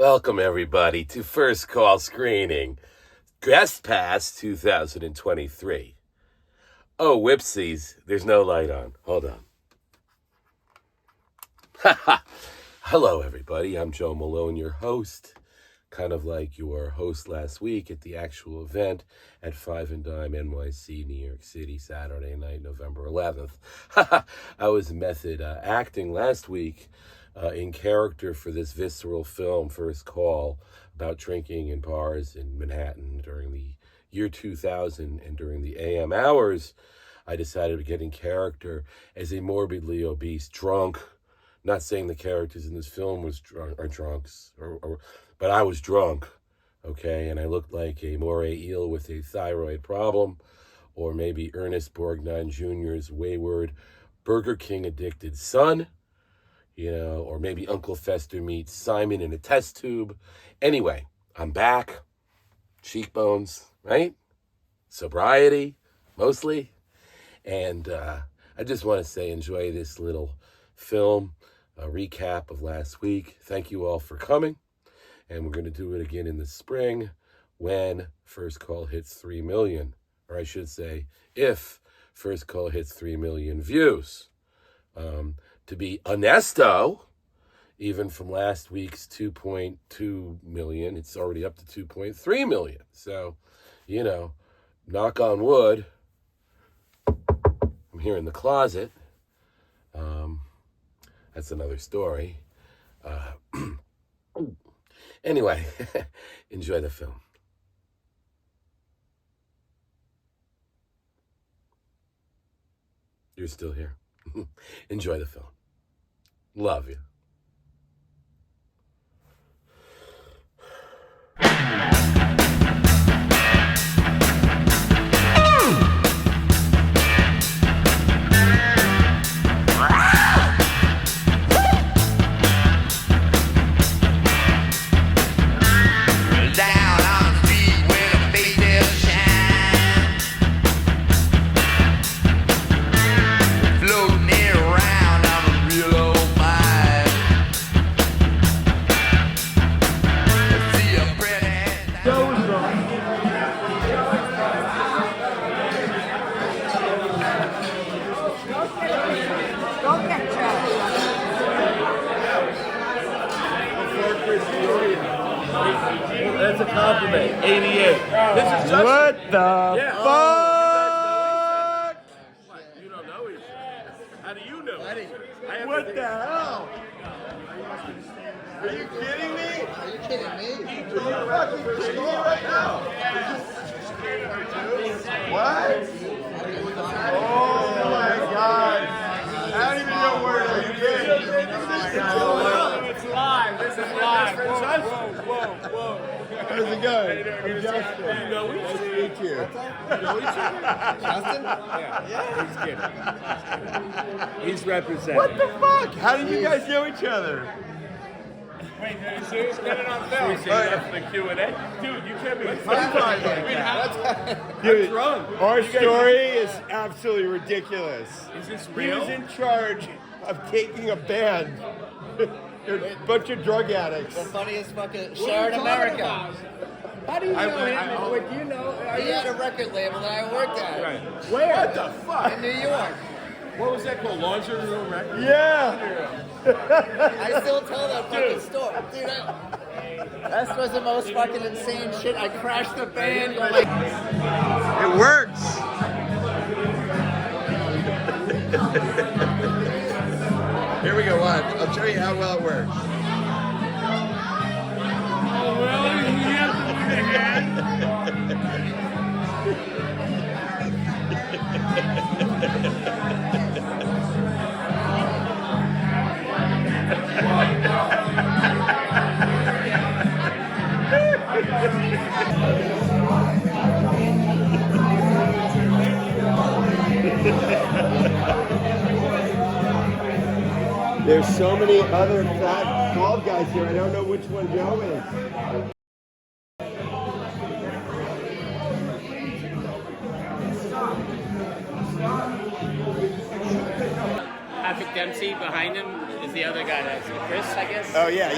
Welcome, everybody, to First Call Screening, Guest Pass 2023. Oh, whoopsies, there's no light on. Hold on. Hello, everybody. I'm Joe Malone, your host, kind of like your host last week at the actual event at 5 and Dime NYC, New York City, Saturday night, November 11th. I was method acting last week in character for this visceral film, First Call, about drinking in bars in Manhattan during the year 2000 and during the AM hours. I decided to get in character as a morbidly obese drunk. Not saying the characters in this film are drunks, but I was drunk, okay? And I looked like a moray eel with a thyroid problem, or maybe Ernest Borgnine Jr.'s wayward Burger King addicted son, or maybe Uncle Fester meets Simon in a test tube. Anyway, I'm back. Cheekbones, right? Sobriety, mostly. And I just want to say enjoy this little film, a recap of last week. Thank you all for coming. And we're going to do it again in the spring when First Call hits 3 million. Or I should say, if First Call hits 3 million views. To be honesto, even from last week's 2.2 million, it's already up to 2.3 million. So, knock on wood. I'm here in the closet. That's another story. Anyway, enjoy the film. You're still here. Enjoy the film. Love you. That's a compliment. 88. This is just what the fuck? What? You don't know each other. How do you know? What the hell? Are you kidding me? Are you kidding me? Are you fucking kidding me right now? What? Oh my god. I don't even know where to begin. It's live. This is live. Whoa. How's it going? I'm Justin. You know each Nice other. to meet you. You know each other? Justin? Yeah. He's kidding. He's representing. What the fuck? How do you guys know each other? Wait, serious? Get it on film. The Q&A? Dude, you can't be Dude, drunk. our story is absolutely ridiculous. Is this He real? was in charge of taking a band. They're a bunch of drug addicts. The funniest fucking show in America. How do you know him? What do you know? He had a record label that I worked at. Right. Where? What the fuck? In New York. What was that called? Launcher Room Records? Yeah. I still tell that fucking story. Dude, that was the most fucking insane shit. I crashed the band. Like, It works. Here we go. Watch. I'll show you how well it works. Oh, really? You have to look ahead? There's so many other fat bald guys here. I don't know which one Joe is. Patrick Dempsey behind him is the other guy. That's Chris, I guess. Oh yeah.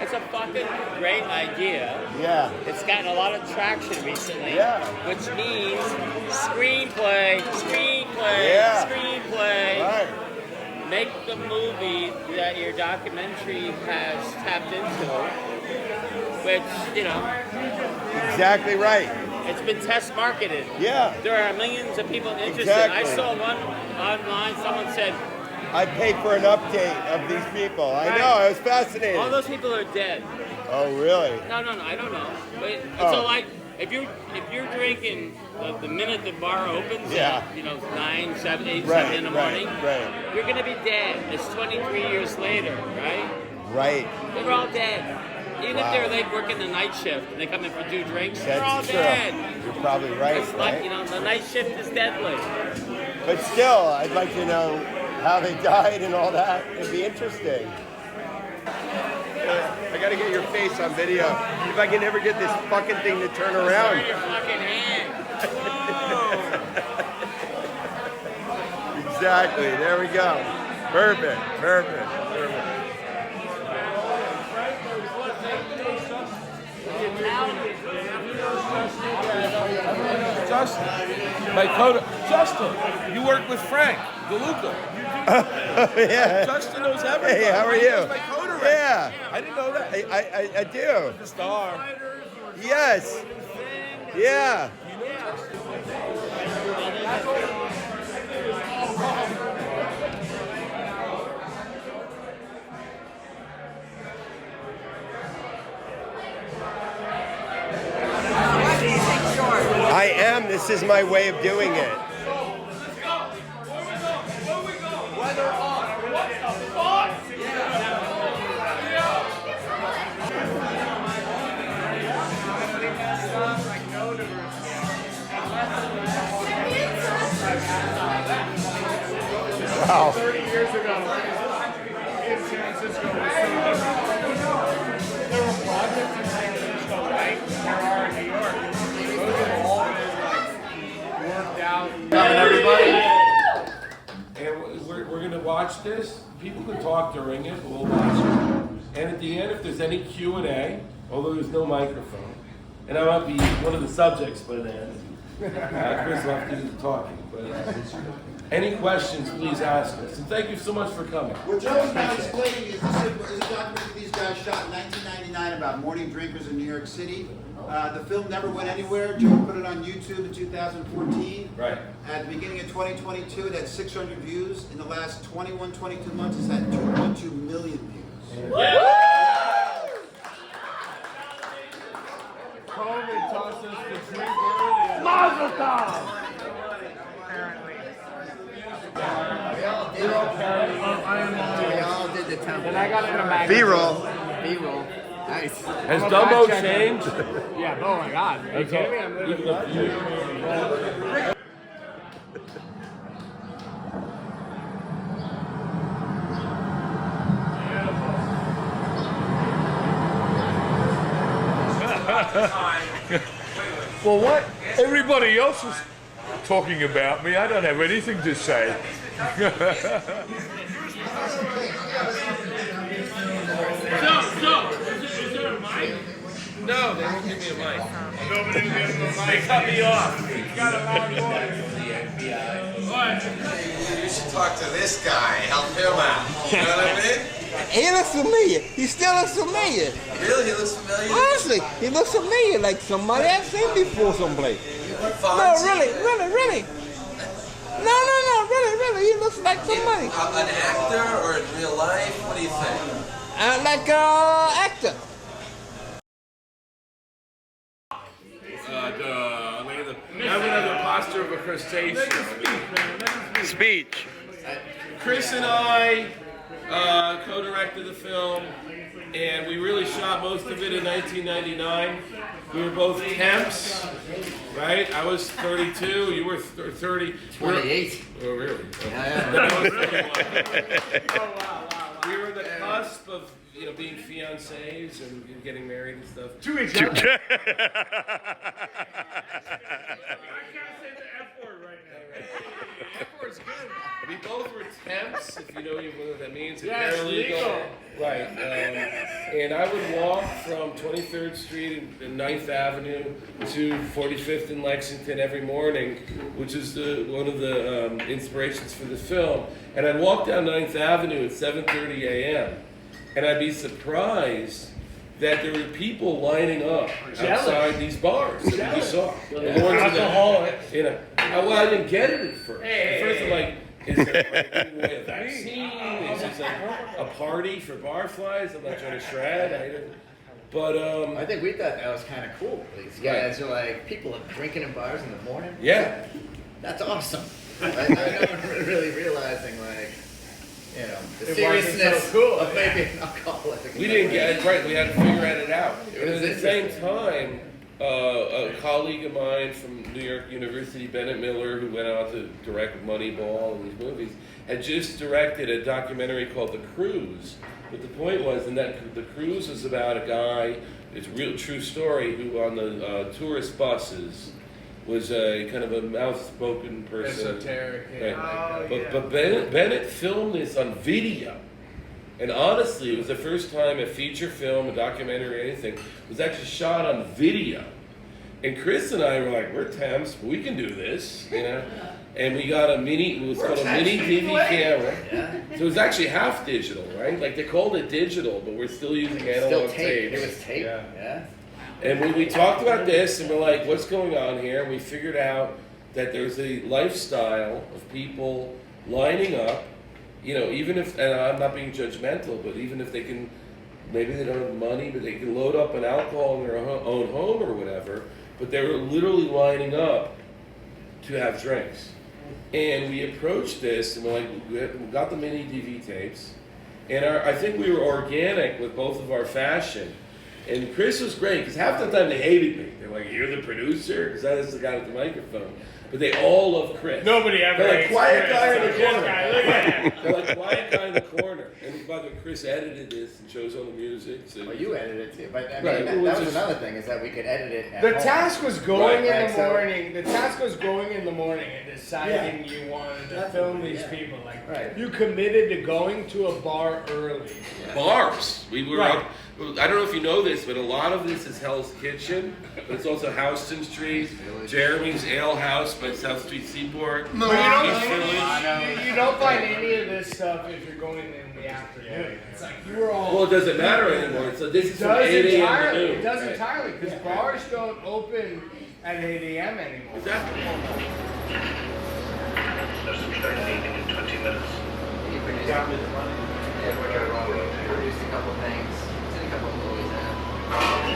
It's a fucking great idea. Yeah. It's gotten a lot of traction recently. Yeah. Which means screenplay. Yeah. Right. Make the movie that your documentary has tapped into, which, you know. Exactly right. It's been test marketed. Yeah. There are millions of people interested. Exactly. I saw one online, someone said, I paid for an update of these people. I know, it was fascinating. all those people are dead. Oh, really? No, I don't know. But it's Oh. all like, if you're drinking the minute the bar opens, Yeah. at, 9, 7, 8, Right, 7 in the right, morning, right. you're going to be dead. It's 23 years later, right? Right. They're all dead. Even Wow. if they're like working the night shift and they come in for 2 drinks, they're all That's true. dead. You're probably right, It's like, right? the night shift is deadly. But still, I'd like to know how they died and all that. It'd be interesting. I gotta get your face on video. If I can ever get this fucking thing to turn around. Your fucking hand. Exactly. There we go. Perfect. Perfect. Perfect. Justin, Justin, you work with Frank DeLuca. Yeah. Justin knows everything. Hey, how are He you? knows my coder record. Yeah. I didn't know that. I do. The star. Yes. Yeah. I am. This is my way of doing it. Wow. 30 years ago, in San Francisco was so different. There were projects in San Francisco like there are in New York. Those have all been worked out. Everybody. And we're going to watch this. People can talk during it, but we'll watch it. And at the end, if there's any Q&A, although there's no microphone, and I might be one of the subjects by then. Chris will have to do the talking. But any questions, please ask us. And thank you so much for coming. What Joe's not explaining is this is a documentary these guys shot in 1999 about morning drinkers in New York City. The film never went anywhere. Joe put it on YouTube in 2014. Right. At the beginning of 2022, it had 600 views. In the last 22 months, it's had 2.2 million views. COVID taught us to drink early. Mazel tov! We all did the temple. And I got in a magazine. B-roll. B-roll. Nice. Has I'm a Dumbo fact checker. changed? Yeah, oh my god. Are you kidding me? I'm literally Well, what everybody else is talking about me, I don't have anything to say. Is there a mic? No, they won't give me a mic. Nobody will give him a mic. They cut me off. He's got a loud voice. You should talk to this guy, help him out. You know what I mean? He looks familiar. He still looks familiar. Really? He looks familiar? Honestly, he looks familiar, like somebody I've seen before someplace. No, really. No, really. He looks like somebody. An actor or in real life? What do you think? Like actor. Have another posture of a crustacean. Speech. Chris and I co-directed the film, and we really shot most of it in 1999. We were both temps, right? I was 32, you were 30. 28. Oh, really? Yeah. Then I was 31. We were the cusp of being fiancés and getting married and stuff. To each other. I can't say the F word right now. F word's good. We both were temps, if you know what that means. Yeah, it's legal. Right. And I would walk from 23rd Street and 9th Avenue to 45th in Lexington every morning, which is one of the inspirations for the film. And I'd walk down 9th Avenue at 7:30 a.m. And I'd be surprised that there were people lining up outside these bars that we saw. Alcoholics. You know, well, I didn't get it at first. At first, I'm like, is there a vaccine? Is this a party for barflies? I'm not trying to shred. But I think we thought that was kind of cool. These guys are like, people are drinking in bars in the morning. Yeah. That's awesome. I never really realizing, like, you know, the seriousness of maybe an alcoholic. We didn't get it right. We had to figure it out. And at the same time, a colleague of mine from New York University, Bennett Miller, who went on to direct Moneyball and these movies, had just directed a documentary called The Cruise. But the point was, in that The Cruise was about a guy, it's a real true story, who on the tourist buses was a kind of a mouth-spoken person. Esoteric, Right. But Bennett filmed this on video. And honestly, it was the first time a feature film, a documentary, or anything was actually shot on video. And Chris and I were like, we're temps, we can do this, you know. And we got a mini, it was called a mini DV camera. Yeah. So it was actually half digital, right? Like they called it digital, but we're still using analog tape. tapes. It was tape. Yeah. And we talked about this, and we're like, what's going on here? And we figured out that there's a lifestyle of people lining up, you know, even if, and I'm not being judgmental, but even if they can, maybe they don't have money, but they can load up an alcohol in their own home or whatever, but they were literally lining up to have drinks. And we approached this, and we're like, we got the mini DV tapes, and I think we were organic with both of our fashion. And Chris was great, because half the time they hated me. They're like, you're the producer? Because I was the guy with the microphone. But they all love Chris. Nobody ever They're like, hates quiet Chris. guy in the This corner. guy, look at him. They're like, quiet guy in the corner. And by the way, Chris edited this and chose all the music. So Well, you edited it too, but I mean, Right, that well, was just- another thing, is that we could edit it at The home. task was going Right, in the so- morning. The task was going in the morning and deciding you wanted to film these people. Like, Right. you committed to going to a bar early. bars. We were Right. up. I don't know if you know this, but a lot of this is Hell's Kitchen. But it's also Houston Street, Jeremy's Ale House by South Street Seaport. But East Village. you don't find any of this stuff if you're going in the afternoon. It's like you were all. Well, it doesn't matter anymore. So this is It from does 8 a.m. to entirely. noon. It does Right. entirely because bars don't open at 8 a.m. anymore. Exactly. Produced a couple things. Did a couple of movies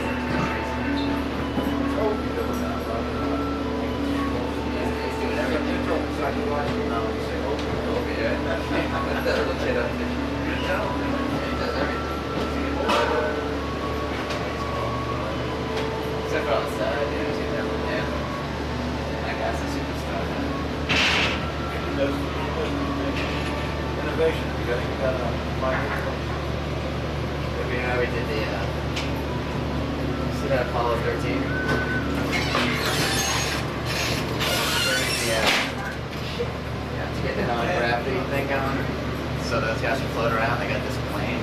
Except for on the side, yeah. That guy's a superstar. Innovation. You got Maybe how we did the, see that Apollo 13? Yeah, to get the non-gravity thing going. So those guys can float around, they got this plane.